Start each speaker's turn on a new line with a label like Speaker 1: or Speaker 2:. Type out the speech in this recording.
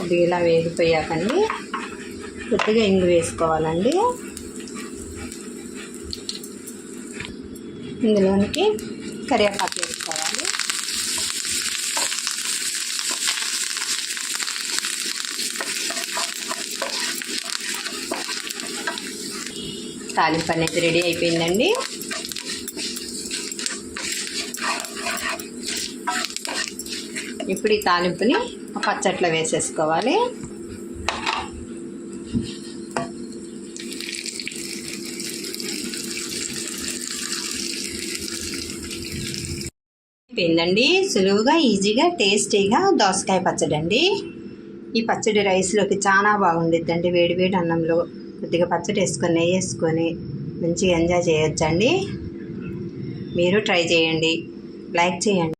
Speaker 1: కొద్దిగా ఇలా వేగిపోయాకండి కొద్దిగా ఇంగు వేసుకోవాలండి. ఇందులోనికి కరివేపాకు వేసుకోవాలి. తాలింపు అనేది రెడీ అయిపోయిందండి. ఇప్పుడు ఈ తాలింపుని పచ్చట్లో వేసేసుకోవాలి. అయిపోయిందండి. సులువుగా ఈజీగా టేస్టీగా దోసకాయ పచ్చడి అండి. ఈ పచ్చడి రైస్లోకి చాలా బాగుండిద్దండి. వేడివేడి అన్నంలో కొద్దిగా పచ్చడి వేసుకొని నెయ్యి వేసుకొని మంచిగా ఎంజాయ్ చేయొచ్చండి. మీరు ట్రై చేయండి, లైక్ చేయండి.